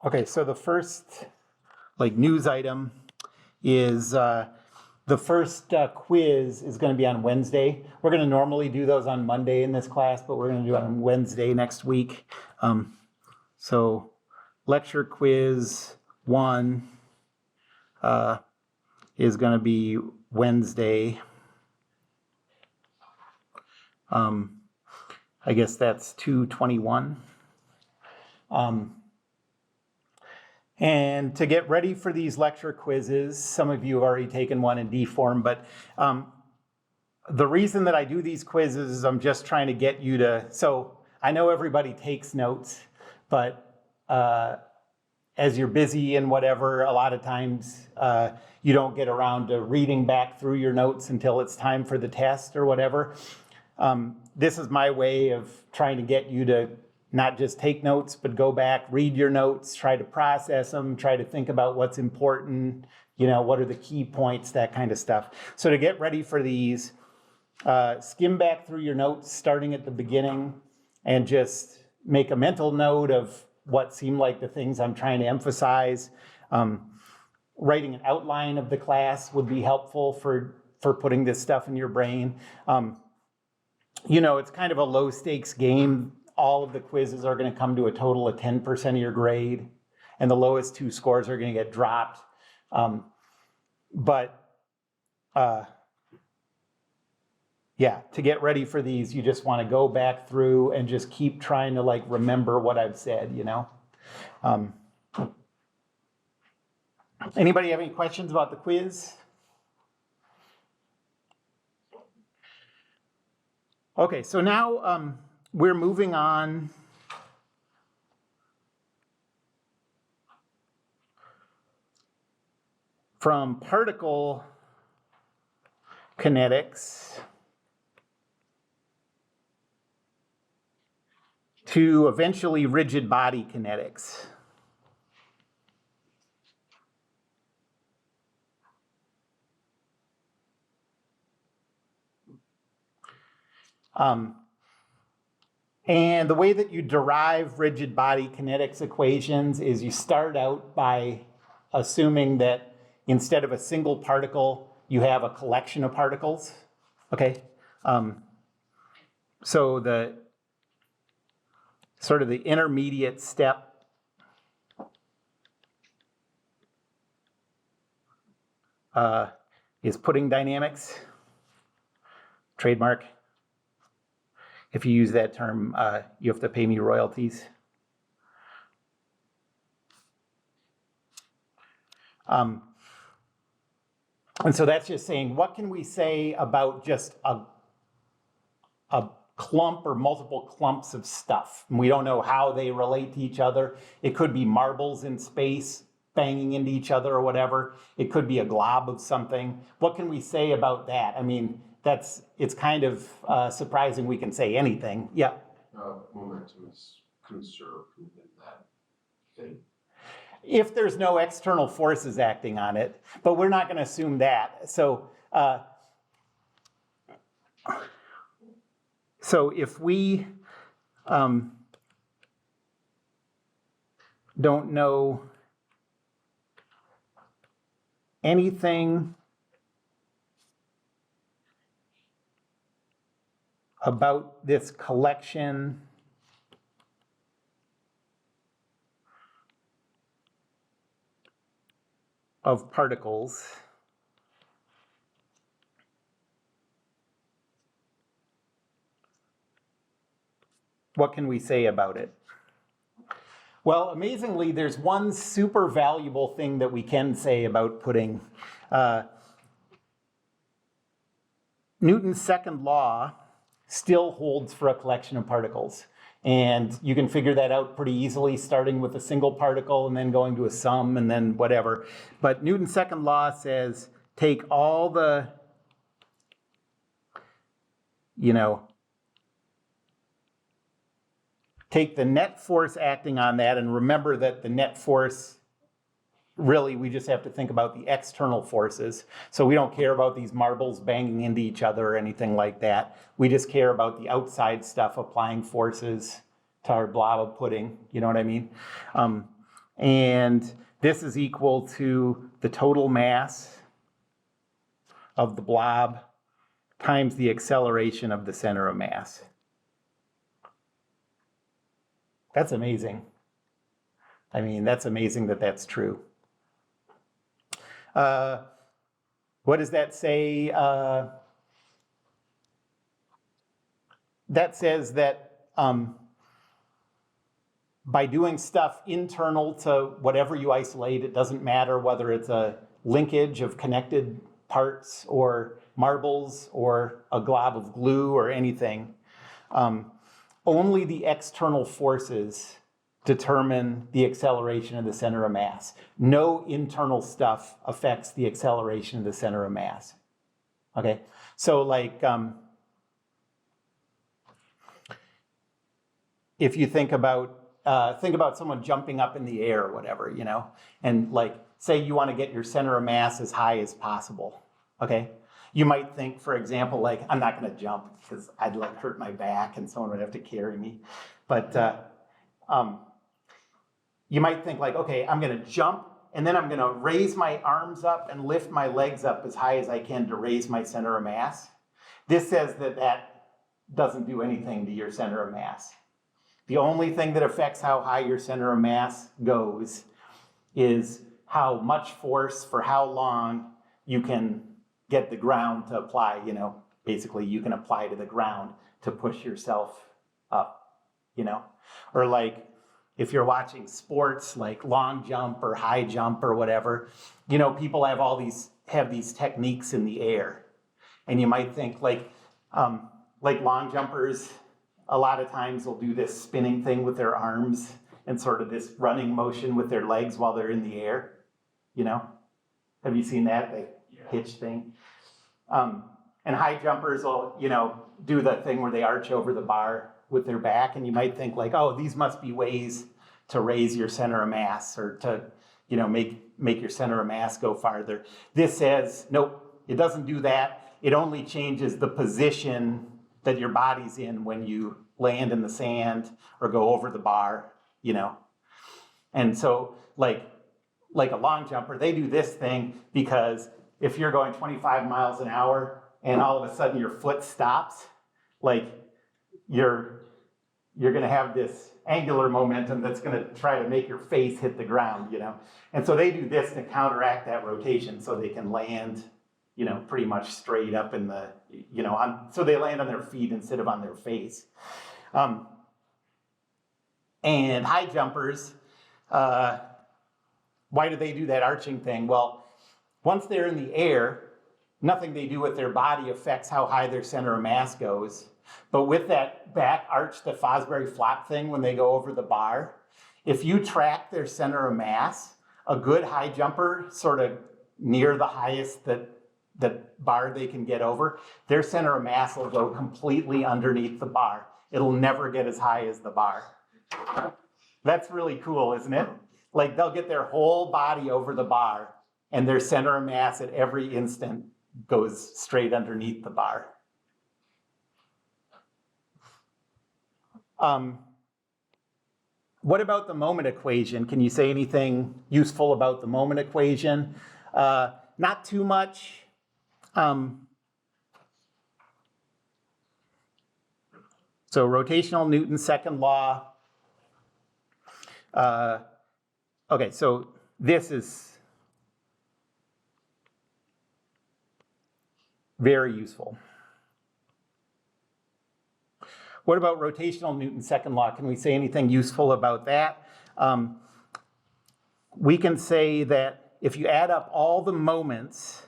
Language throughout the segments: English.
Okay, so the first news item is the first quiz is going to be on Wednesday. We're going to normally do those on Monday in this class, but we're going to do it on Wednesday next week. So lecture quiz 1 is going to be Wednesday. I guess that's 2/21. And to get ready for these lecture quizzes, some of you have already taken one in D form, but the reason that I do these quizzes is I'm just trying to get you to, so I know everybody takes notes, but as you're busy and whatever, a lot of times you don't get around to reading back through your notes until it's time for the test or whatever. This is my way of trying to get you to not just take notes, but go back, read your notes, try to process them, try to think about what's important, what are the key points, that kind of stuff. So to get ready for these, skim back through your notes starting at the beginning and just make a mental note of what seem like the things I'm trying to emphasize. Writing an outline of the class would be helpful for putting this stuff in your brain. It's kind of a low stakes game. All of the quizzes are going to come to a total of 10% of your grade, and the lowest 2 scores are going to get dropped. To get ready for these, you just want to go back through and just keep trying to remember what I've said, Anybody have any questions about the quiz? Okay, so now we're moving on from particle kinetics to eventually rigid body kinetics. And the way that you derive rigid body kinetics equations is you start out by assuming that instead of a single particle, you have a collection of particles, okay? So the sort of the intermediate step is pudding dynamics, trademark. If you use that term, you have to pay me royalties. And so that's just saying, what can we say about just a clump or multiple clumps of stuff? And we don't know how they relate to each other. It could be marbles in space banging into each other or whatever. It could be a glob of something. What can we say about that? I mean, it's kind of surprising we can say anything. Yeah. Momentum is conserved within that thing. If there's no external forces acting on it, but we're not going to assume that. So if we don't know anything about this collection of particles, what can we say about it? Well, amazingly, there's one super valuable thing that we can say about pudding. Newton's second law still holds for a collection of particles. And you can figure that out pretty easily, starting with a single particle and then going to a sum and then whatever. But Newton's second law says, take all the, take the net force acting on that, and remember that the net force, really, we just have to think about the external forces. So we don't care about these marbles banging into each other or anything like that. We just care about the outside stuff applying forces to our blob of pudding. You know what I mean? And this is equal to the total mass of the blob times the acceleration of the center of mass. That's amazing. I mean, that's amazing that that's true. What does that say? That says that by doing stuff internal to whatever you isolate, it doesn't matter whether it's a linkage of connected parts or marbles or a glob of glue or anything. Only the external forces determine the acceleration of the center of mass. No internal stuff affects the acceleration of the center of mass. Okay, so like if you think about someone jumping up in the air or whatever, you know, and like say you want to get your center of mass as high as possible. Okay, you might think, for example, like I'm not going to jump because I'd like hurt my back and someone would have to carry me, but you might think like, okay, I'm going to jump and then I'm going to raise my arms up and lift my legs up as high as I can to raise my center of mass. This says that that doesn't do anything to your center of mass. The only thing that affects how high your center of mass goes is how much force for how long you can get the ground to apply, you know, basically you can apply to the ground to push yourself up, you know, or like if you're watching sports like long jump or high jump or whatever, you know, people have these techniques in the air. And you might think like long jumpers, a lot of times they'll do this spinning thing with their arms and sort of this running motion with their legs while they're in the air, you know? Have you seen that, the hitch thing? And high jumpers will, you know, do the thing where they arch over the bar with their back, and you might think like, oh, these must be ways to raise your center of mass or to, you know, make your center of mass go farther. This says, nope, it doesn't do that. It only changes the position that your body's in when you land in the sand or go over the bar, you know. And so like a long jumper, they do this thing because if you're going 25 miles an hour and all of a sudden your foot stops, like you're going to have this angular momentum that's going to try to make your face hit the ground, you know. And so they do this to counteract that rotation so they can land, you know, pretty much straight up in the, you know, so they land on their feet instead of on their face. And high jumpers, why do they do that arching thing? Well, once they're in the air, nothing they do with their body affects how high their center of mass goes. But with that back arch, the Fosbury flop thing, when they go over the bar, if you track their center of mass, a good high jumper, sort of near the highest that bar they can get over, their center of mass will go completely underneath the bar. It'll never get as high as the bar. That's really cool, isn't it? Like they'll get their whole body over the bar and their center of mass at every instant goes straight underneath the bar. What about the moment equation? Can you say anything useful about the moment equation? Not too much. So rotational Newton's second law. Okay, so this is very useful. What about rotational Newton's second law? Can we say anything useful about that? We can say that if you add up all the moments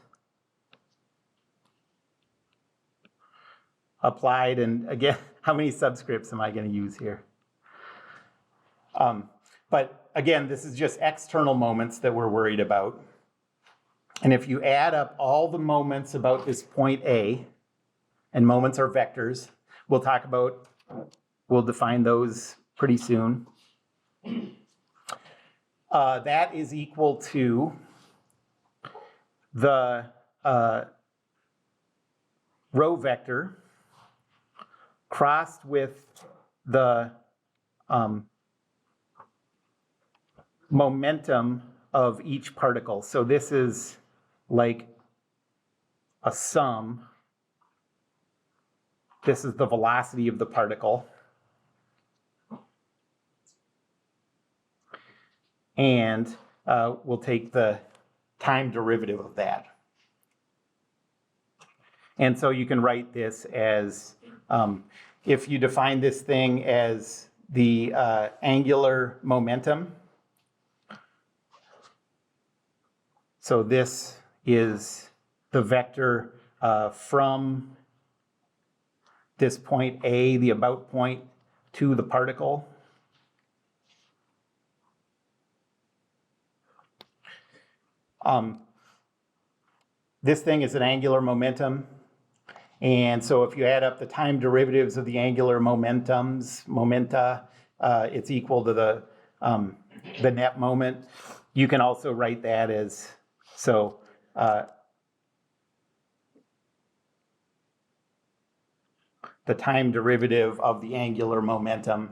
applied, and again, how many subscripts am I going to use here? But again, this is just external moments that we're worried about. And if you add up all the moments about this point A, and moments are vectors, we'll define those pretty soon. That is equal to the row vector crossed with the momentum of each particle. So this is like a sum. This is the velocity of the particle. And we'll take the time derivative of that. And so you can write this as, if you define this thing as the angular momentum, so this is the vector from this point A, the about point, to the particle. This thing is an angular momentum. And so if you add up the time derivatives of the angular momenta, it's equal to the net moment. You can also write that as, so the time derivative of the angular momentum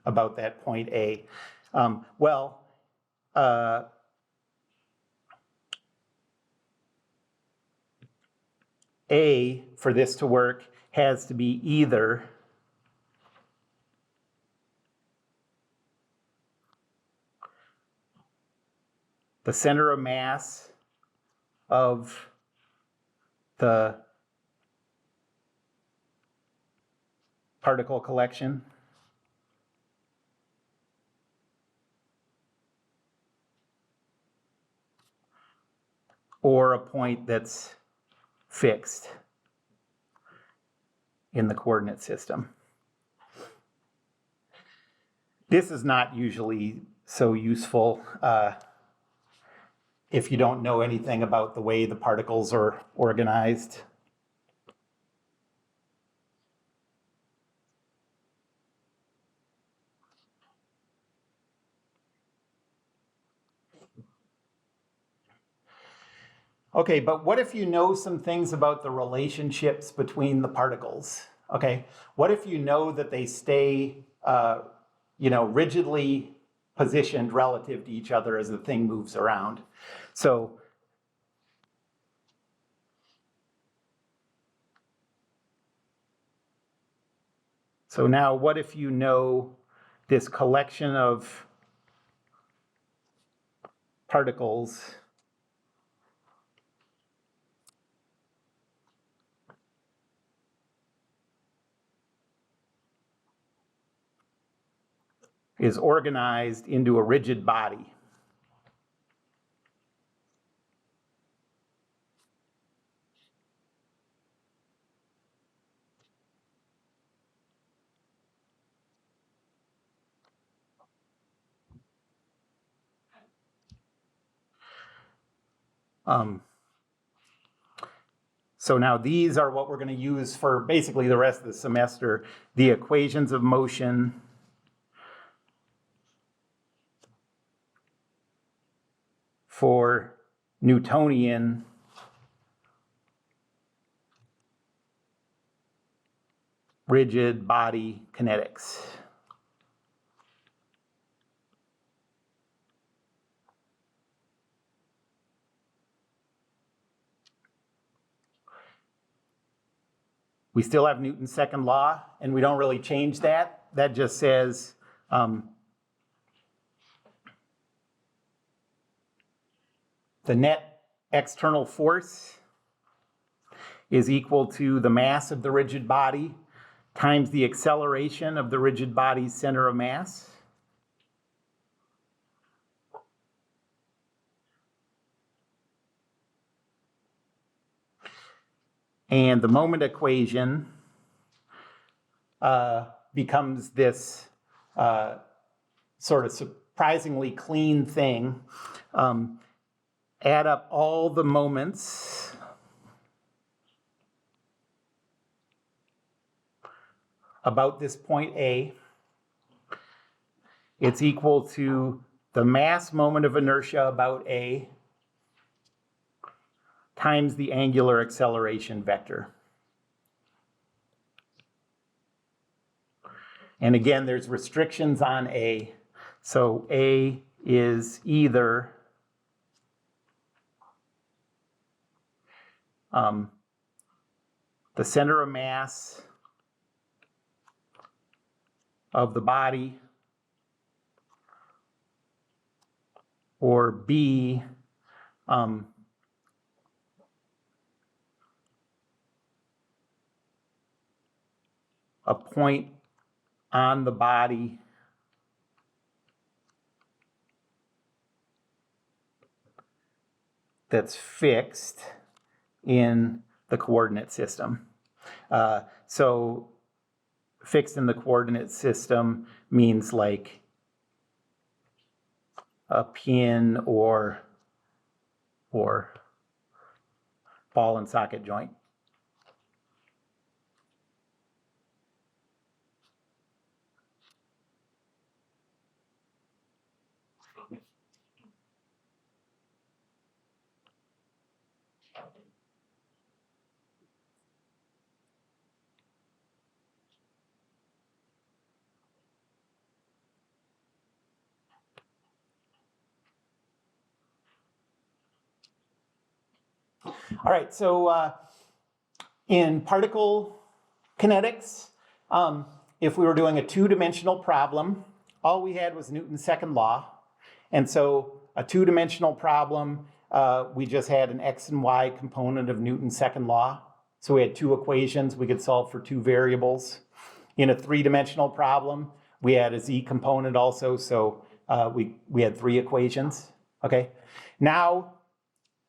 about that point A. A, for this to work, has to be either the center of mass of the particle collection, or a point that's fixed in the coordinate system. This is not usually so useful if you don't know anything about the way the particles are organized. Okay, but what if you know some things about the relationships between the particles? Okay, what if you know that they stay, rigidly positioned relative to each other as the thing moves around? So now what if you know this collection of particles is organized into a rigid body? So now these are what we're going to use for basically the rest of the semester, the equations of motion for Newtonian rigid body kinetics. We still have Newton's second law, and we don't really change that. That just says the net external force is equal to the mass of the rigid body times the acceleration of the rigid body's center of mass. And the moment equation becomes this sort of surprisingly clean thing. Add up all the moments about this point A. It's equal to the mass moment of inertia about A times the angular acceleration vector. And again, there's restrictions on A. So A is either the center of mass of the body, or B, a point on the body that's fixed in the coordinate system. So fixed in the coordinate system means like a pin or ball and socket joint. All right, so in particle kinetics, if we were doing a two-dimensional problem, all we had was Newton's second law. And so a two-dimensional problem, we just had an x and y component of Newton's second law. So we had two equations. We could solve for two variables. In a three-dimensional problem, we had a z component also. So we had three equations. Okay. Now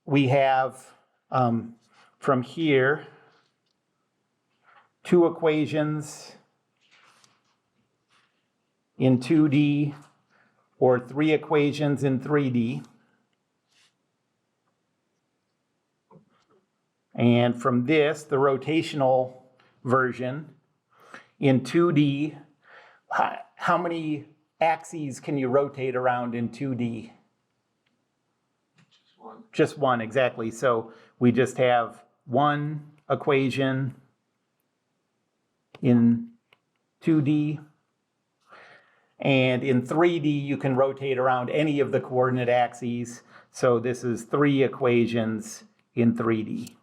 we have from here two equations in 2D or three equations in 3D. And from this, the rotational version, in 2D, how many axes can you rotate around in 2D? Just one. Just one, exactly. So we just have one equation in 2D. And in 3D, you can rotate around any of the coordinate axes. So this is three equations in 3D.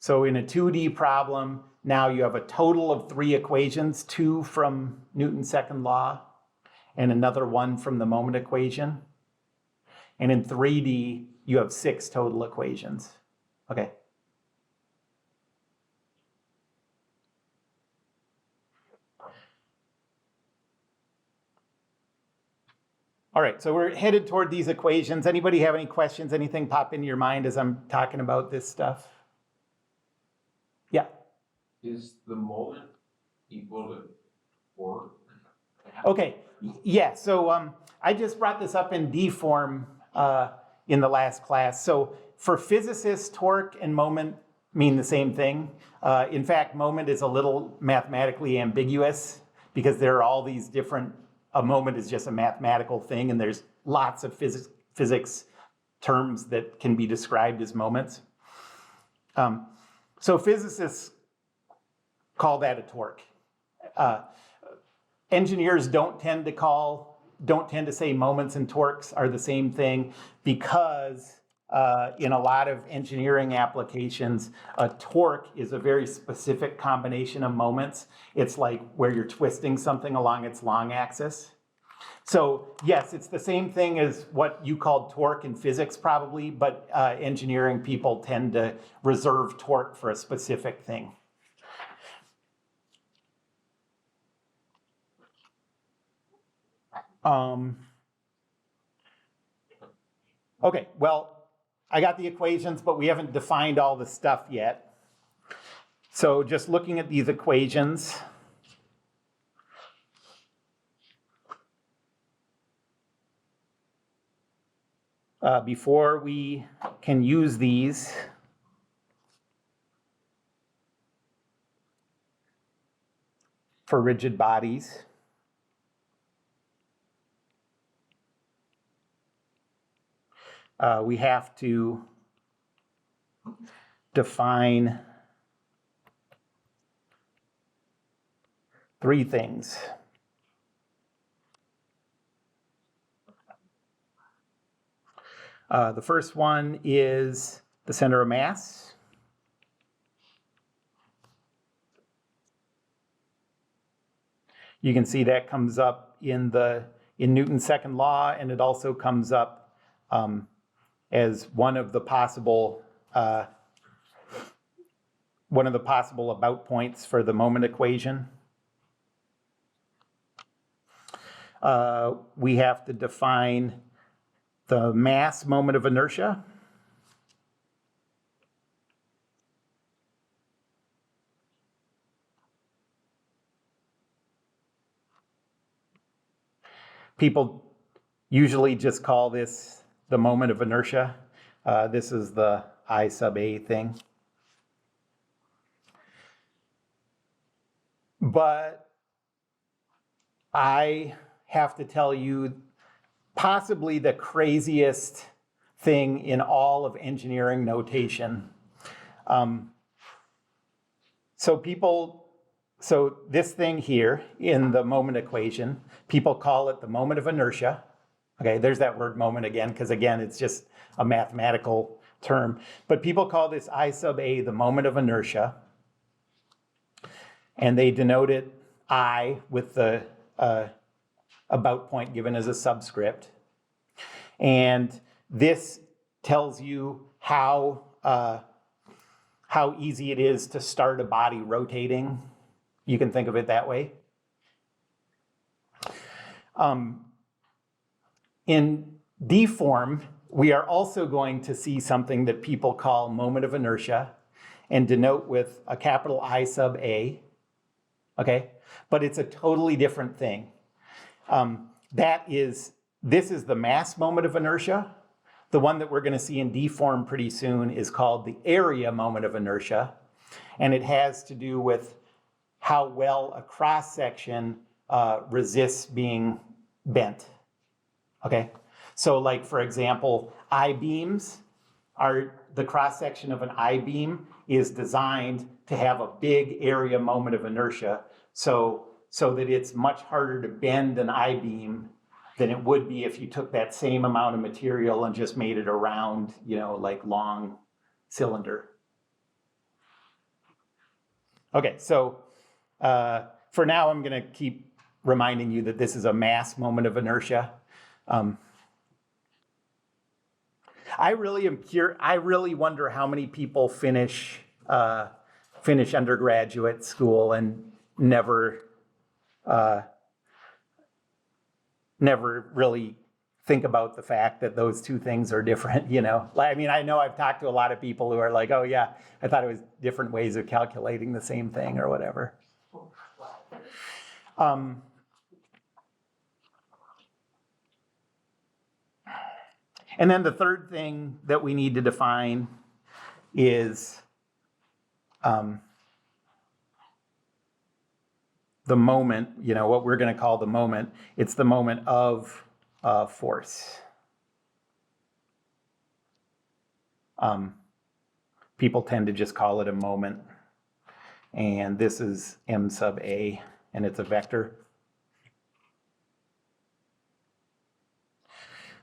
So in a 2D problem, now you have a total of three equations, two from Newton's second law, and another one from the moment equation. And in 3D, you have six total equations. Okay. All right, so we're headed toward these equations. Anybody have any questions? Anything pop into your mind as I'm talking about this stuff? Yeah. Is the moment equal to 4? Okay, yeah, so I just brought this up in D form in the last class. So for physicists, torque and moment mean the same thing. In fact, moment is a little mathematically ambiguous because there are all these different, a moment is just a mathematical thing and there's lots of physics terms that can be described as moments. So physicists call that a torque. Engineers don't tend to say moments and torques are the same thing because in a lot of engineering applications, a torque is a very specific combination of moments. It's like where you're twisting something along its long axis. So yes, it's the same thing as what you called torque in physics probably, but engineering people tend to reserve torque for a specific thing. Okay, well, I got the equations, but we haven't defined all the stuff yet. So just looking at these equations, before we can use these, for rigid bodies, we have to define three things. The first one is the center of mass. You can see that comes up in Newton's second law, and it also comes up as one of the possible about points for the moment equation. We have to define the mass moment of inertia. People usually just call this the moment of inertia. This is the I sub A thing. But I have to tell you, possibly the craziest thing in all of engineering notation. So this thing here in the moment equation, people call it the moment of inertia. Okay, there's that word moment again, because again, it's just a mathematical term. But people call this I sub A the moment of inertia. And they denote it I with the about point given as a subscript. And this tells you how easy it is to start a body rotating. You can think of it that way. In D form, we are also going to see something that people call moment of inertia and denote with a capital I sub A. Okay, but it's a totally different thing. This is the mass moment of inertia. The one that we're going to see in D form pretty soon is called the area moment of inertia, and it has to do with how well a cross section resists being bent. Okay, so like for example, I-beams are the cross section of an I-beam is designed to have a big area moment of inertia, so that it's much harder to bend an I-beam than it would be if you took that same amount of material and just made it a round, like long cylinder. Okay, so for now, I'm going to keep reminding you that this is a mass moment of inertia. I really wonder how many people finish undergraduate school and never really think about the fact that those two things are different, I mean, I know I've talked to a lot of people who are like, oh yeah, I thought it was different ways of calculating the same thing or whatever. And then the third thing that we need to define is the moment, what we're going to call the moment. It's the moment of force. People tend to just call it a moment. And this is M sub A, and it's a vector.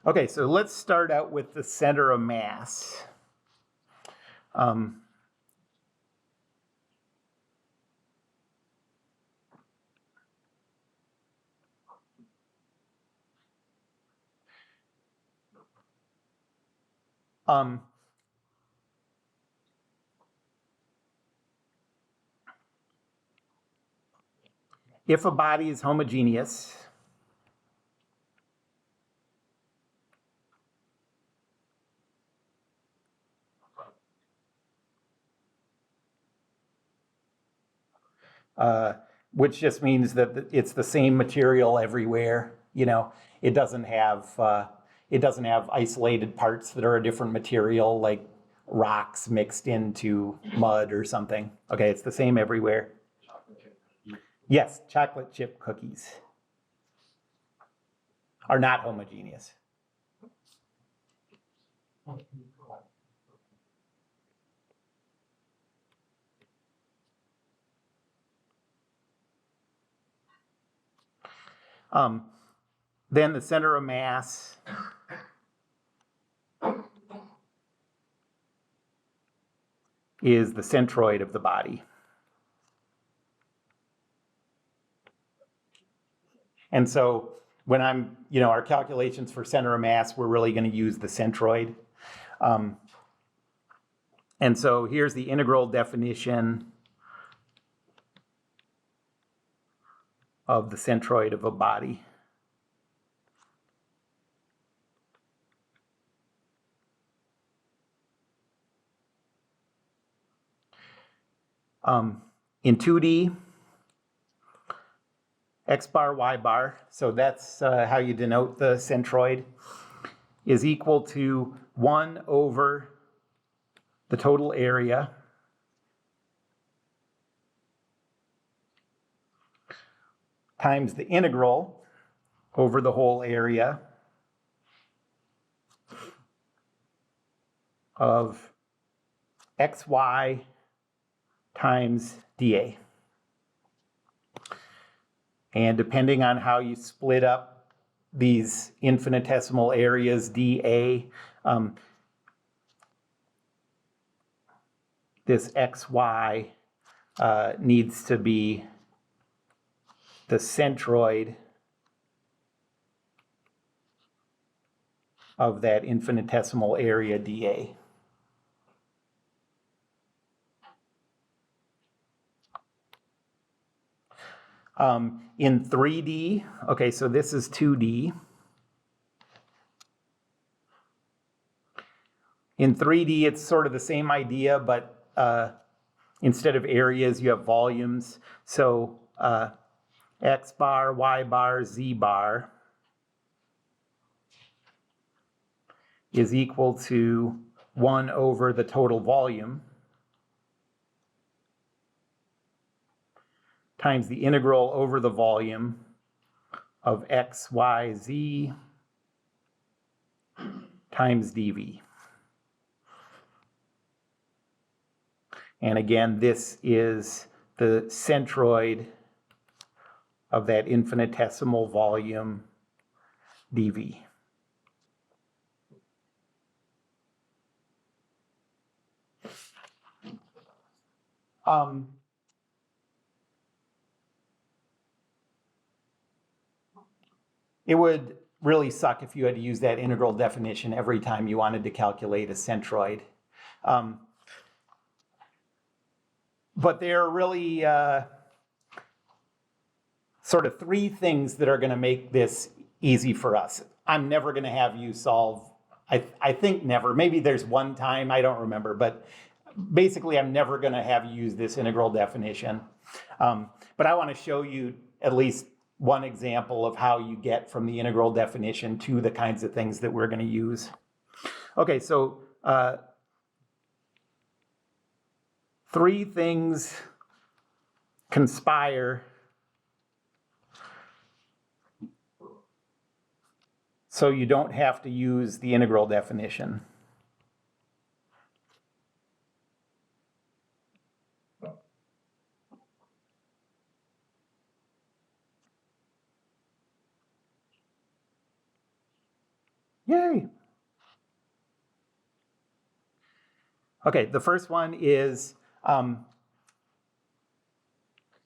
Okay, so let's start out with the center of mass. If a body is homogeneous, which just means that it's the same material everywhere. It doesn't have isolated parts that are a different material, like rocks mixed into mud or something. Okay, it's the same everywhere. Yes, chocolate chip cookies are not homogeneous. Then the center of mass is the centroid of the body. And so when I'm, our calculations for center of mass, we're really going to use the centroid. And so here's the integral definition of the centroid of a body. In 2D, x bar, y bar, so that's how you denote the centroid, is equal to 1 over the total area times the integral over the whole area of xy times dA. And depending on how you split up these infinitesimal areas dA, this xy needs to be the centroid of that infinitesimal area dA. In 3D, okay, so this is 2D. In 3D, it's sort of the same idea, but instead of areas, you have volumes. So x bar, y bar, z bar is equal to 1 over the total volume times the integral over the volume of x, y, z times dv. And again, this is the centroid of that infinitesimal volume dv. It would really suck if you had to use that integral definition every time you wanted to calculate a centroid. But there are really sort of 3 things that are going to make this easy for us. I'm never going to have you solve, I think never, maybe there's one time, I don't remember, but basically I'm never going to have you use this integral definition. But I want to show you at least one example of how you get from the integral definition to the kinds of things that we're going to use. Okay, so 3 things conspire so you don't have to use the integral definition. Yay! Okay, the first one is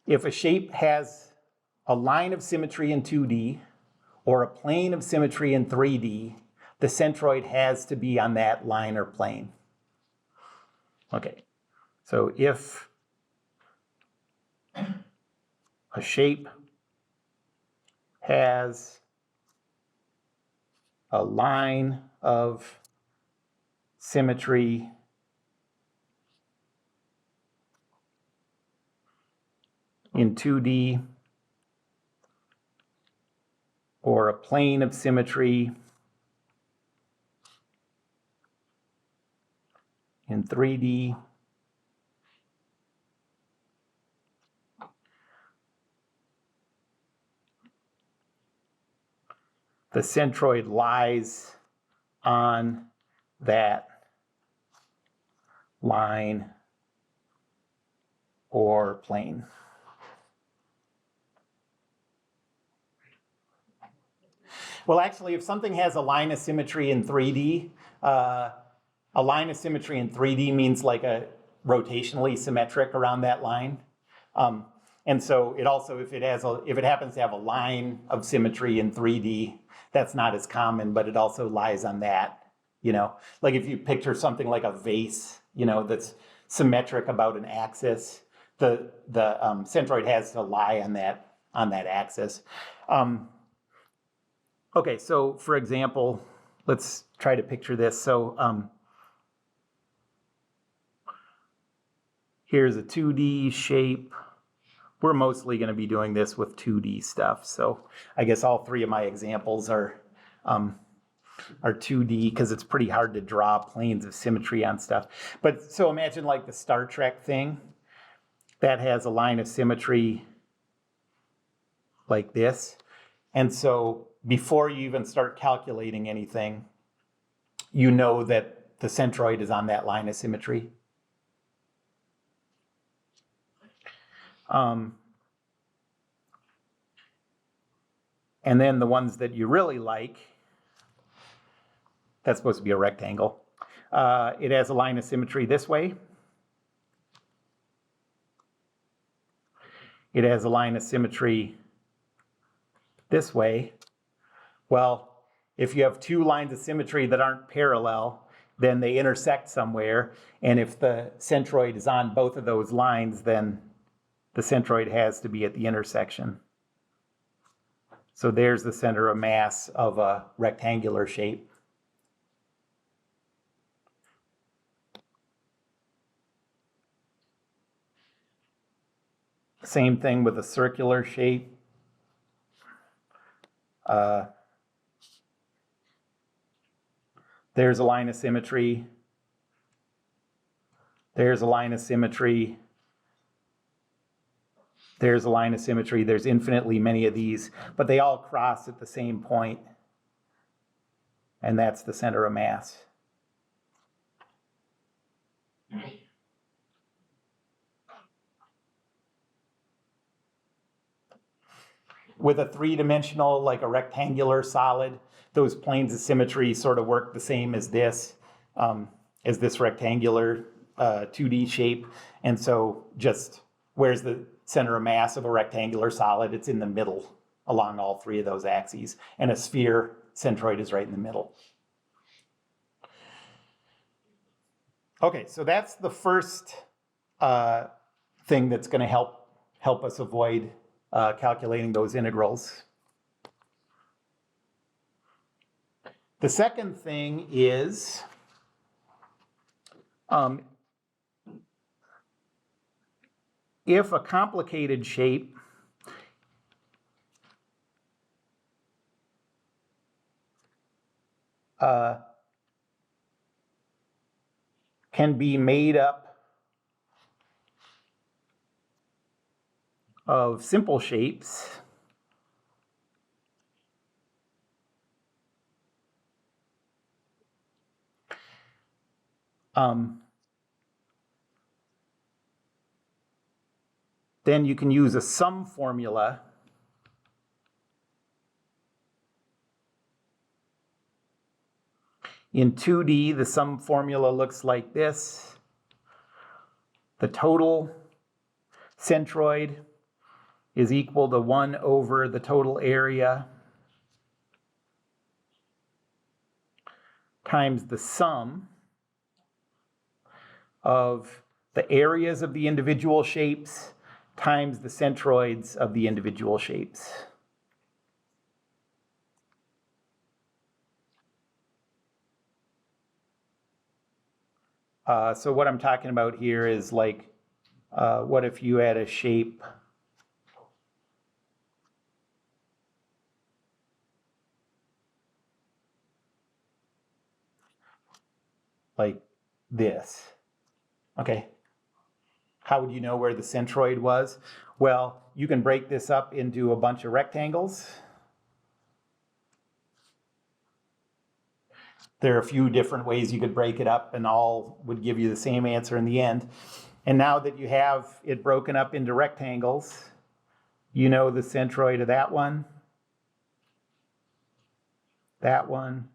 if a shape has a line of symmetry in 2D or a plane of symmetry in 3D, the centroid has to be on that line or plane. Okay, so if a shape has a line of symmetry in 2D or a plane of symmetry in 3D, the centroid lies on that line or plane. Well, actually, if something has a line of symmetry in 3D, a line of symmetry in 3D means like a rotationally symmetric around that line. And so it also, if it happens to have a line of symmetry in 3D, that's not as common, but it also lies on that, you know. Like if you picture something like a vase, you know, that's symmetric about an axis, the centroid has to lie on that axis. Okay, so for example, let's try to picture this. So here's a 2D shape. We're mostly going to be doing this with 2D stuff. So I guess all three of my examples are 2D because it's pretty hard to draw planes of symmetry on stuff. But so imagine like the Star Trek thing that has a line of symmetry like this. And so before you even start calculating anything, you know that the centroid is on that line of symmetry. And then the ones that you really like, that's supposed to be a rectangle. It has a line of symmetry this way. It has a line of symmetry this way. Well, if you have two lines of symmetry that aren't parallel, then they intersect somewhere. And if the centroid is on both of those lines, then the centroid has to be at the intersection. So there's the center of mass of a rectangular shape. Same thing with a circular shape. There's a line of symmetry. There's a line of symmetry. There's a line of symmetry. There's infinitely many of these, but they all cross at the same point. And that's the center of mass. With a three-dimensional, like a rectangular solid, those planes of symmetry sort of work the same as this rectangular 2D shape. And so just where's the center of mass of a rectangular solid? It's in the middle along all three of those axes. And a sphere centroid is right in the middle. Okay, so that's the first thing that's going to help us avoid calculating those integrals. The second thing is if a complicated shape can be made up of simple shapes, then you can use a sum formula in 2D. The sum formula looks like this. The total centroid is equal to 1 over the total area times the sum of the areas of the individual shapes times the centroids of the individual shapes. So what I'm talking about here is like, what if you had a shape like this? Okay. How would you know where the centroid was? Well, you can break this up into a bunch of rectangles. There are a few different ways you could break it up, and all would give you the same answer in the end. And now that you have it broken up into rectangles, you know the centroid of that one that one,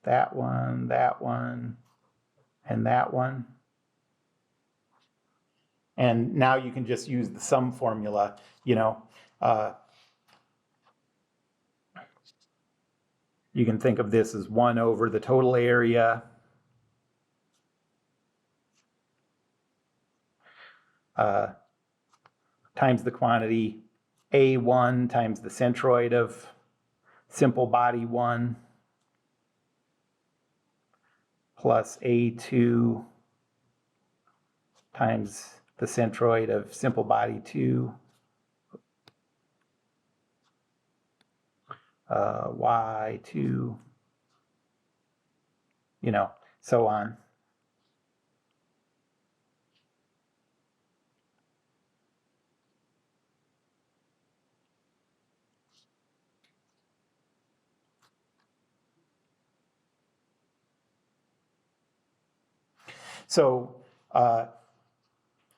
that one, that one, and that one. And now you can just use the sum formula, you know. You can think of this as 1 over the total area times the quantity A1 times the centroid of simple body 1 plus A2 times the centroid of simple body 2, Y2, you know, so on. So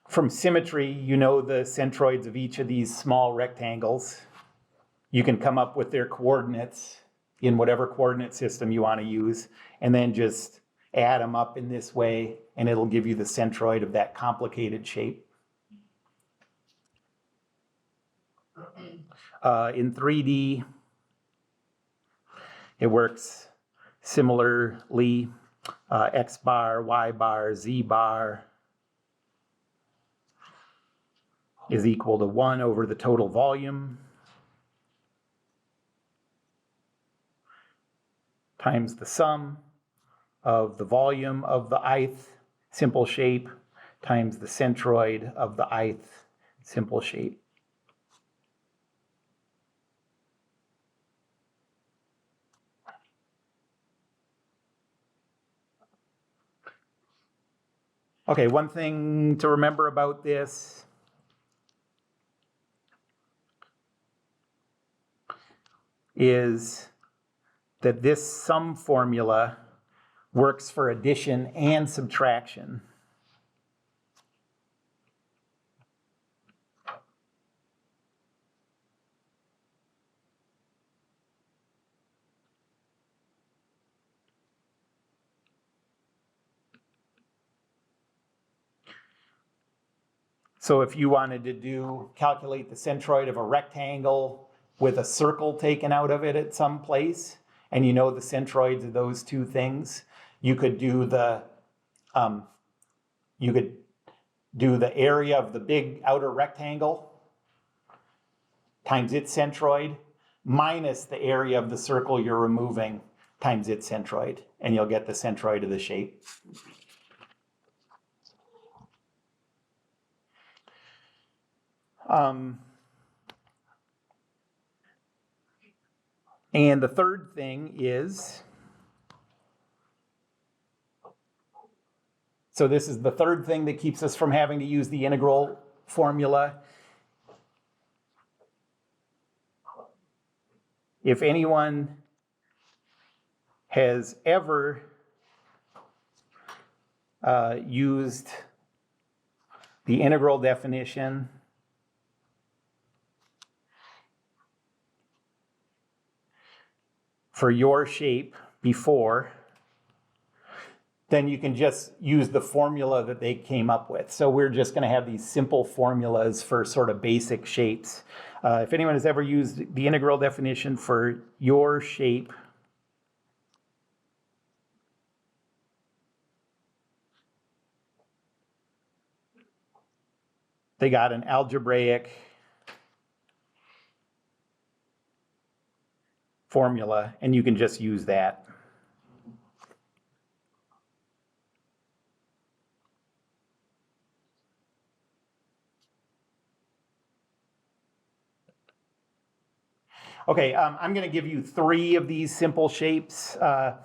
from symmetry, you know the centroids of each of these small rectangles. You can come up with their coordinates in whatever coordinate system you want to use, and then just add them up in this way, and it'll give you the centroid of that complicated shape. In 3D, it works similarly. X bar, Y bar, Z bar is equal to 1 over the total volume times the sum of the volume of the ith simple shape times the centroid of the ith simple shape. Okay, one thing to remember about this is that this sum formula works for addition and subtraction. So if you wanted to calculate the centroid of a rectangle with a circle taken out of it at some place, and you know the centroids of those two things, you could do the area of the big outer rectangle times its centroid minus the area of the circle you're removing times its centroid, and you'll get the centroid of the shape. And the third thing is, so this is the third thing that keeps us from having to use the integral formula. If anyone has ever used the integral definition for your shape before, then you can just use the formula that they came up with. So we're just going to have these simple formulas for sort of basic shapes. If anyone has ever used the integral definition for your shape, they got an algebraic formula, and you can just use that. Okay, I'm going to give you 3 of these simple shapes, the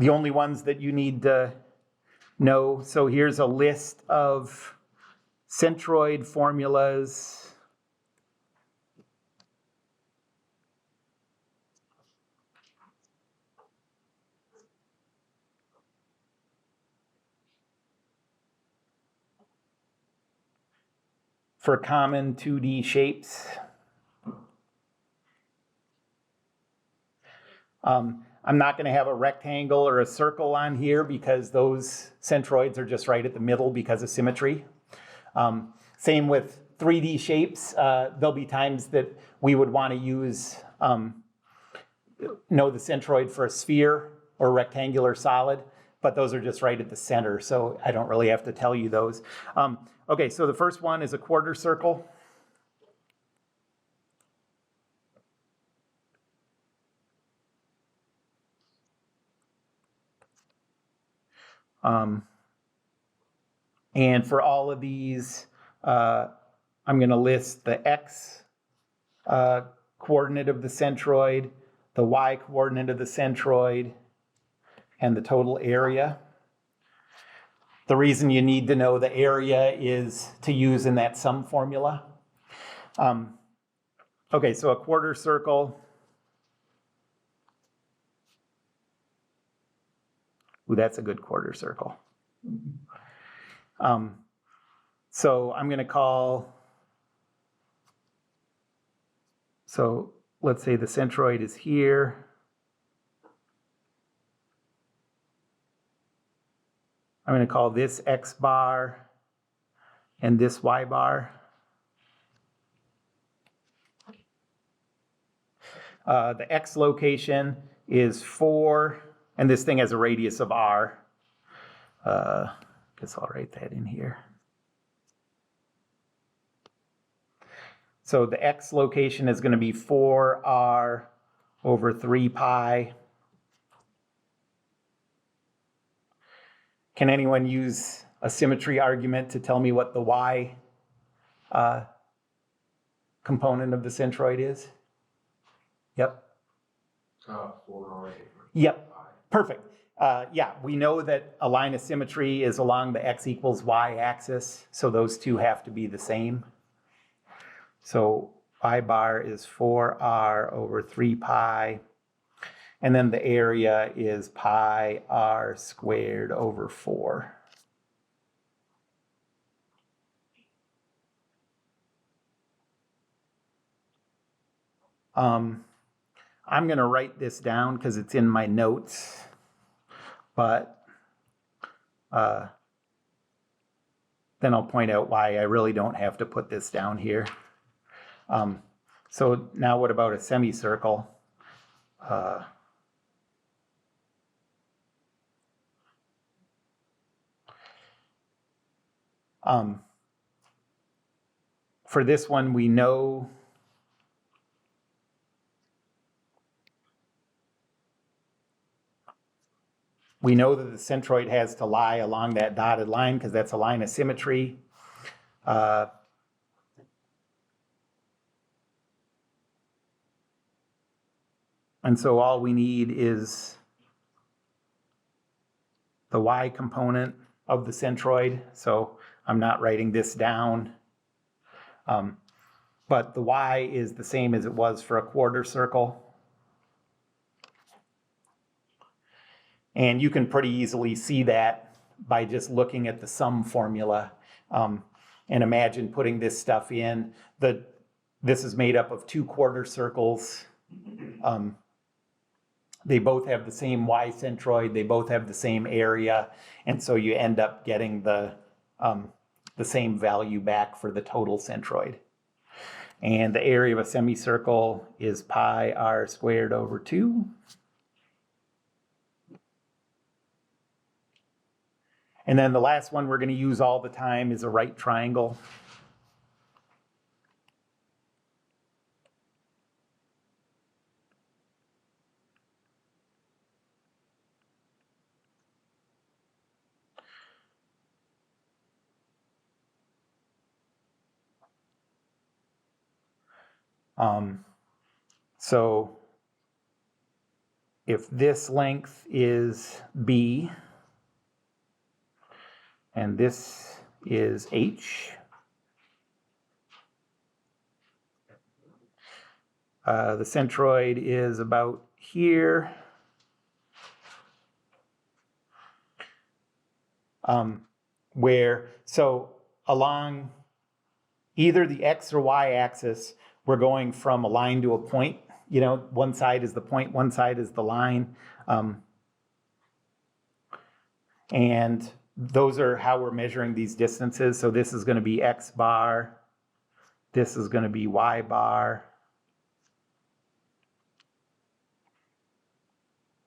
only ones that you need to know. So here's a list of centroid formulas. For common 2D shapes. I'm not going to have a rectangle or a circle on here because those centroids are just right at the middle because of symmetry. Same with 3D shapes. There'll be times that we would want to use, know the centroid for a sphere or rectangular solid, but those are just right at the center, so I don't really have to tell you those. Okay, so the first one is a quarter circle. And for all of these, I'm going to list the x coordinate of the centroid, the y coordinate of the centroid, and the total area. The reason you need to know the area is to use in that sum formula. Okay, so a quarter circle. Ooh, that's a good quarter circle. So I'm going to call, so let's say the centroid is here. I'm going to call this x bar and this y bar. The x location is 4, and this thing has a radius of r. Guess I'll write that in here. So the x location is going to be 4r over 3 pi. Can anyone use a symmetry argument to tell me what the y component of the centroid is? Yep. 4r. Yep, perfect. Yeah, we know that a line of symmetry is along the x equals y axis, so those two have to be the same. So y bar is 4r over 3 pi, and then the area is pi r squared over 4. I'm going to write this down because it's in my notes, but then I'll point out why I really don't have to put this down here. So now what about a semicircle? For this one, we know that the centroid has to lie along that dotted line because that's a line of symmetry. And so all we need is the y component of the centroid. So I'm not writing this down. But the y is the same as it was for a quarter circle. And you can pretty easily see that by just looking at the sum formula. And imagine putting this stuff in. This is made up of 2 quarter circles. They both have the same y centroid. They both have the same area. And so you end up getting the same value back for the total centroid. And the area of a semicircle is pi r squared over 2. And then the last one we're going to use all the time is a right triangle. So if this length is b, and this is h, the centroid is about here. So along either the x or y axis, we're going from a line to a point. you know, one side is the point, one side is the line. And those are how we're measuring these distances. So this is going to be X bar. This is going to be Y bar.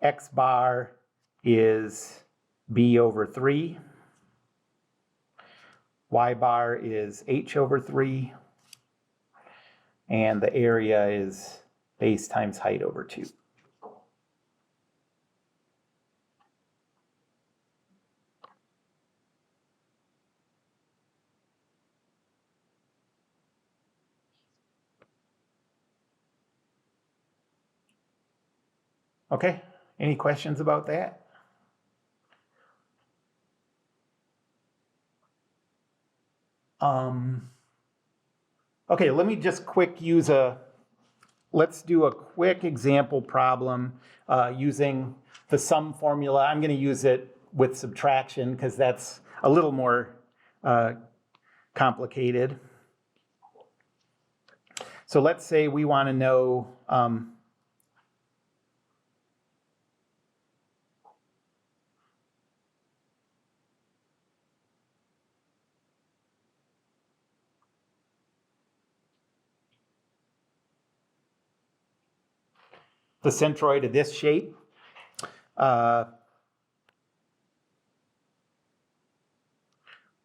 X bar is B over 3. Y bar is H over 3. And the area is base times height over 2. Okay, any questions about that? Okay, let me just let's do a quick example problem using the sum formula. I'm going to use it with subtraction because that's a little more complicated. So let's say we want to know the centroid of this shape.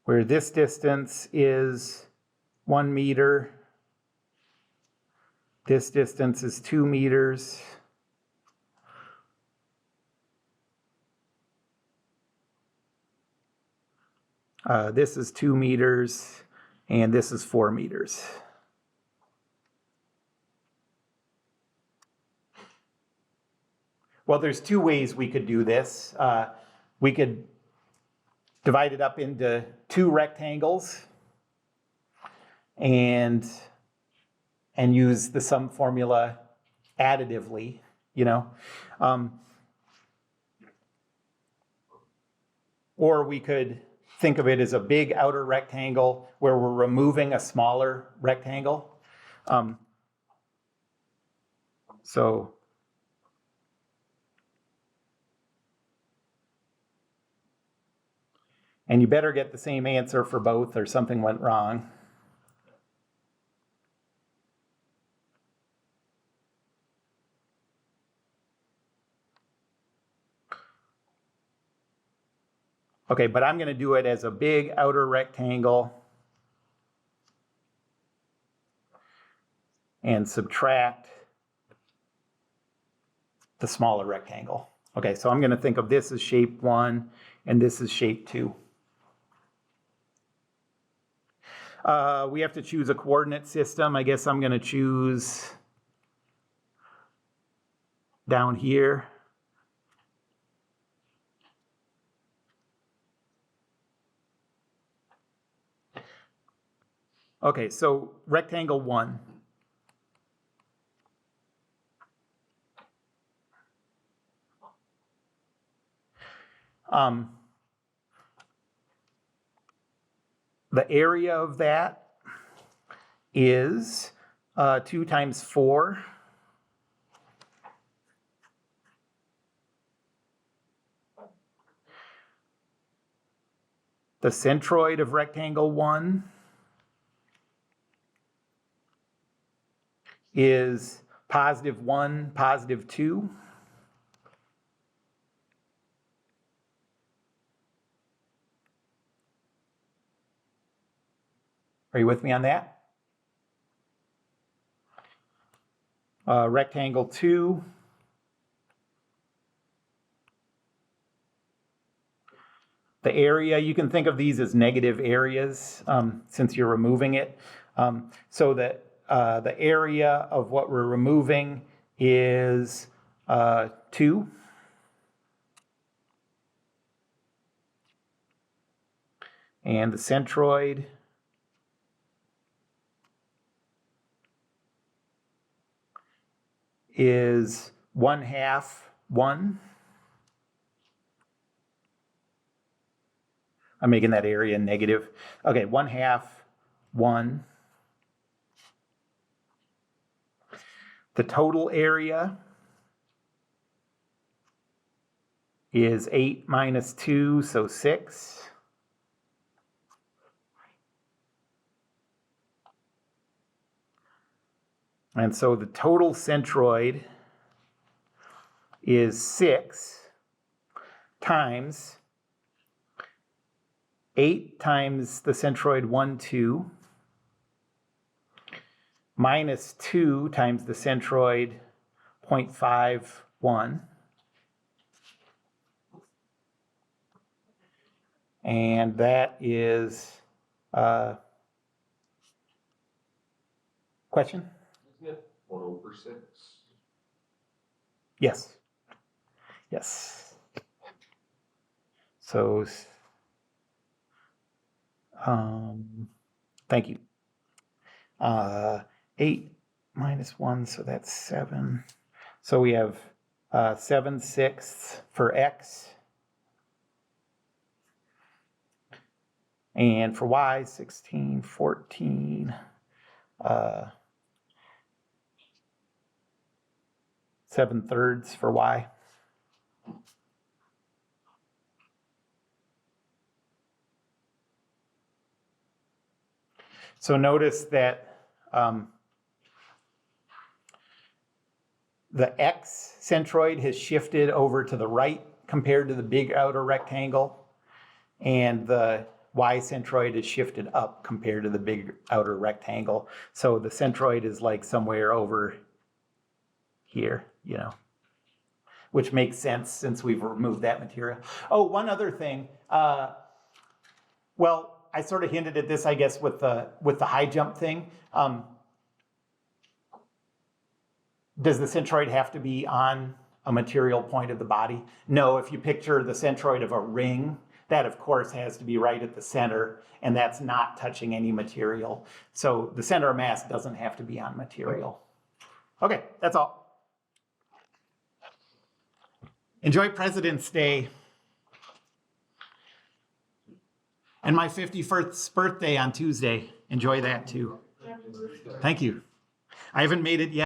Where this distance is 1 meter, this distance is 2 meters. This is 2 meters, and this is 4 meters. Well, there's two ways we could do this. We could divide it up into two rectangles and use the sum formula additively, you know. Or we could think of it as a big outer rectangle where we're removing a smaller rectangle. And you better get the same answer for both or something went wrong. Okay, but I'm going to do it as a big outer rectangle and subtract the smaller rectangle. Okay, so I'm going to think of this as shape 1 and this is shape 2. We have to choose a coordinate system. I guess I'm going to choose down here. Okay, so rectangle 1. The area of that is 2 times 4. The centroid of rectangle 1 is +1, +2. Are you with me on that? Rectangle 2 the area, you can think of these as negative areas since you're removing it. So that the area of what we're removing is 2. And the centroid is 1/2 1. I'm making that area negative. Okay, 1/2 1. The total area is 8 minus 2, so 6. And so the total centroid is 6 times 8 times the centroid 1, 2, minus 2 times the centroid 0.5, 1. And that is, question? Isn't it 1/6? Yes. Yes. So, thank you. 8 minus 1, so that's 7. So we have 7/6 for x. And for y, 16, 14. 7/3 for y. So notice that the x centroid has shifted over to the right compared to the big outer rectangle, and the y centroid is shifted up compared to the big outer rectangle. So the centroid is like somewhere over here, you know, which makes sense since we've removed that material. Oh, one other thing. Well, I sort of hinted at this, I guess, with the high jump thing. Does the centroid have to be on a material point of the body? No, if you picture the centroid of a ring, that of course has to be right at the center, and that's not touching any material. So the center of mass doesn't have to be on material. Okay, that's all. Enjoy President's Day. And my 51st birthday on Tuesday. Enjoy that too. Thank you. I haven't made it yet.